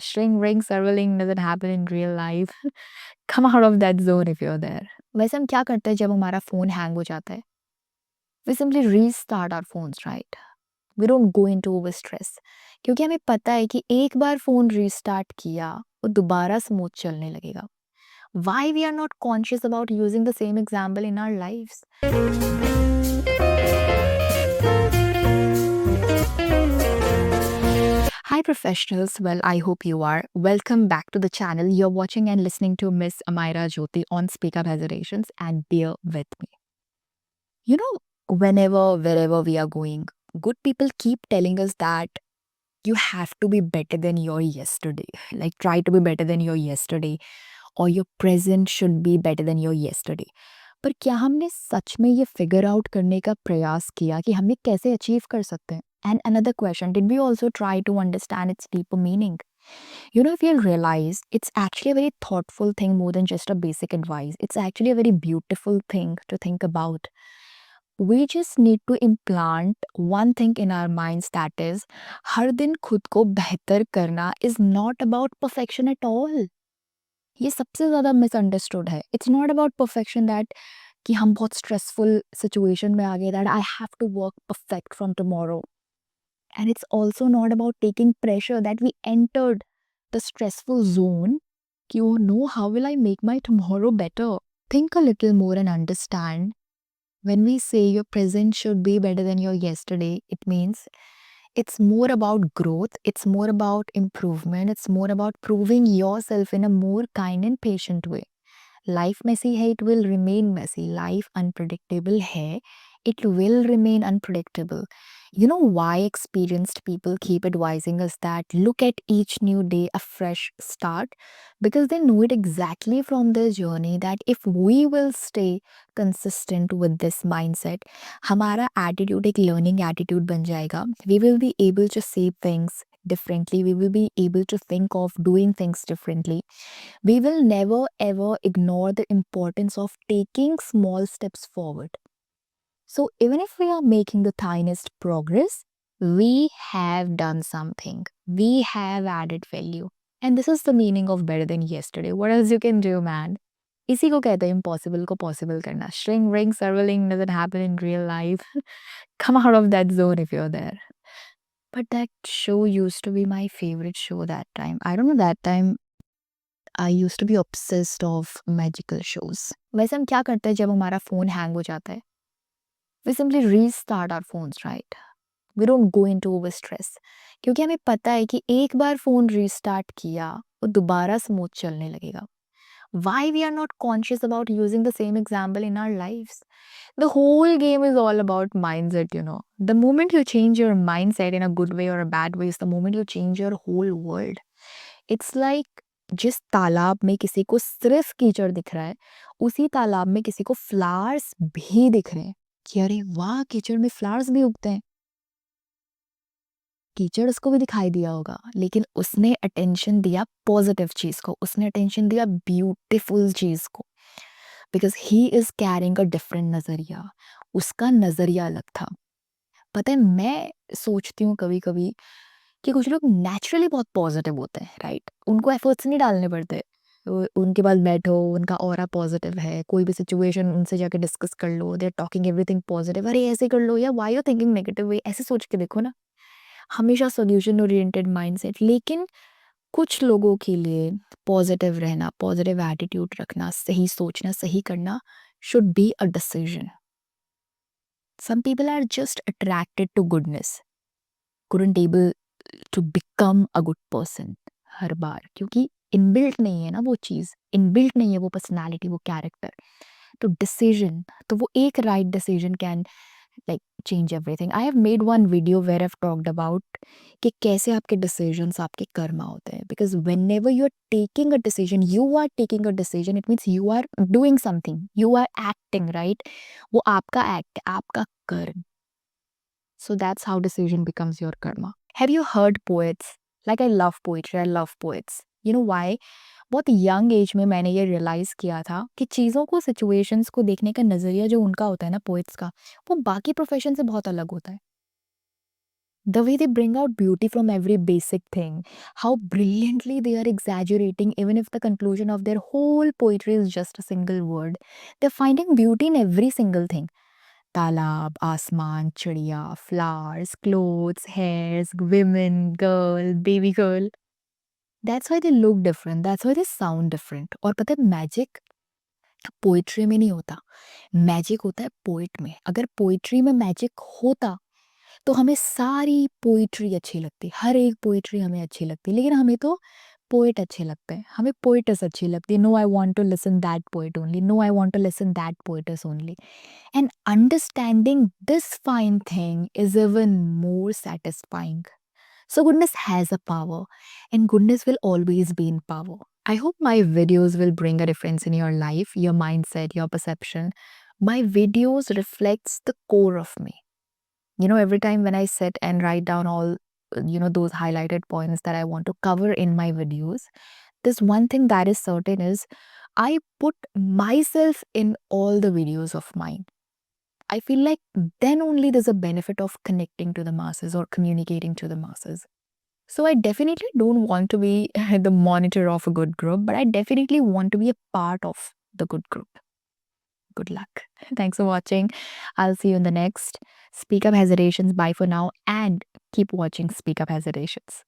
String ring circling doesn't happen in real life. Come out of that zone if you're there. वैसे हम क्या करते हैं जब हमारा फ़ोन हैंग हो जाता है? We simply restart our phones, right? We don't go into over stress. क्योंकि हमें पता है कि एक बार फ़ोन रीस्टार्ट किया, वो दोबारा स्मूथ चलने लगेगा. Why we are not conscious about using the same example in our lives? Hi, professionals. Well, I hope you are. Welcome back to the channel. You're watching and listening to Miss Amira Jyoti on Speak Up Hesitations, and bear with me. You know, whenever, wherever we are going, good people keep telling us that you have to be better than your yesterday. Like, try to be better than your yesterday, or your present should be better than your yesterday. पर क्या हमने सच में ये figure out करने का प्रयास किया कि हम ये कैसे अचीव कर सकते हैं? And another question, did we also try to understand its deeper meaning? You know, if you realize, it's actually a very thoughtful thing more than just a basic advice. It's actually a very beautiful thing to think about. We just need to implant one thing in our minds, that is, हर दिन खुद को बेहतर करना is not about perfection at all. ये सबसे ज़्यादा misunderstood है. It's not about perfection that कि हम बहुत स्ट्रेसफुल सिचुएशन में आ गए that I have to work perfect from tomorrow. And it's also not about taking pressure that we entered the stressful zone. कि oh no, how will I make my tomorrow better? Think a little more and understand. When we say your present should be better than your yesterday, it means it's more about growth, it's more about improvement, it's more about proving yourself in a more kind and patient way. Life messy hai, it will remain messy. Life unpredictable hai, it will remain unpredictable. You know why experienced people keep advising us that look at each new day a fresh start? Because they know it exactly from their journey that if we will stay consistent with this mindset, हमारा attitude एक learning attitude बन जाएगा. We will be able to see things differently. We will be able to think of doing things differently. We will never ever ignore the importance of taking small steps forward. So, even if we are making the tiniest progress, we have done something. We have added value. And this is the meaning of better than yesterday. What else you can do, man? इसी को कहते हैं impossible को possible करना. String ring circling doesn't happen in real life. Come out of that zone if you're there. But that show used to be my favorite show that time. I don't know, that time I used to be obsessed of magical shows. वैसे हम क्या करते हैं जब हमारा phone hang हो जाता है? We simply restart our phones, right? We don't go into over stress. क्योंकि हमें पता है कि एक बार फ़ोन रीस्टार्ट किया, वो दोबारा स्मूथ चलने लगेगा. Why we are not conscious about using the same example in our lives? The whole game is all about mindset, you know. The moment you change your mindset in a good way or a bad way is the moment you change your whole world. It's like जिस तालाब में किसी को सिर्फ कीचड़ दिख रहा है, उसी तालाब में किसी को फ्लावर्स भी दिख रहे हैं कि अरे वाह, कीचड़ में फ्लावर्स भी उगते हैं. कीचड़ उसको भी दिखाई दिया होगा, लेकिन उसने अटेंशन दिया पॉजिटिव चीज़ को, उसने अटेंशन दिया ब्यूटीफुल चीज़ को. Because he is carrying a different नज़रिया. उसका नज़रिया अलग था. पता है, मैं सोचती हूँ कभी कभी कि कुछ लोग नेचुरली बहुत पॉजिटिव होते हैं, राइट? उनको एफर्ट्स नहीं डालने पड़ते. उनके पास बैठो, उनका ऑरा पॉजिटिव है, कोई भी सिचुएशन उनसे जाके डिस्कस कर लो, they are talking everything positive. अरे ऐसे कर लो, या why you thinking negative way, ऐसे सोच के देखो ना. हमेशा सोल्यूशन ओरिएंटेड माइंडसेट. लेकिन कुछ लोगों के लिए पॉजिटिव रहना, पॉजिटिव एटीट्यूड रखना, सही सोचना, सही करना should be a decision. Some people are just attracted to goodness, couldn't able to become a good person हर बार, क्योंकि इनबिल्ट नहीं है ना वो चीज़, इनबिल्ट नहीं है वो पर्सनालिटी, वो कैरेक्टर. तो डिसीजन, तो वो एक right decision can like change everything. I have made one video where I've talked about कि कैसे आपके decisions आपके कर्मा होते हैं. Because whenever you're taking a decision, you are taking a decision, it means you are doing something, you are acting, right? वो आपका act है, आपका कर्म. So that's how decision becomes your karma. Have you heard poets? Like, I love poetry, I love poets. You know why? बहुत young age में मैंने ये realise किया था कि चीज़ों को, सिचुएशंस को देखने का नज़रिया जो उनका होता है ना पोएट्स का, वो बाकी प्रोफेशन से बहुत अलग होता है. The way they bring out beauty from every basic thing, how brilliantly they are exaggerating, even if the conclusion of their whole poetry is just a single word. They're finding beauty in every single thing. Talab, asman, chidiya, flowers, clothes, hairs, women, girl, baby girl. That's why they look different. That's why they sound different. और पता है magic poetry में नहीं होता, magic होता है poet में। अगर पोइट्री में मैजिक होता तो हमें सारी पोइट्री अच्छी लगती, हर एक पोइट्री हमें अच्छी लगती, लेकिन हमें तो पोएट अच्छे लगते हैं, हमें पोएटस अच्छी लगती है। No I want to listen that poet only, no I want to listen that poets only. And understanding this fine thing is even more satisfying. So goodness has a power and goodness will always be in power. I hope my videos will bring a difference in your life, your mindset, your perception. My videos reflects the core of me. Every time when I sit and write down all, those highlighted points that I want to cover in my videos, this one thing that is certain is I put myself in all the videos of mine. I feel like then only there's a benefit of connecting to the masses or communicating to the masses. So I definitely don't want to be the monitor of a good group, but I definitely want to be a part of the good group. Good luck. Thanks for watching. I'll see you in the next Speak Up Hesitations. Bye for now and keep watching Speak Up Hesitations.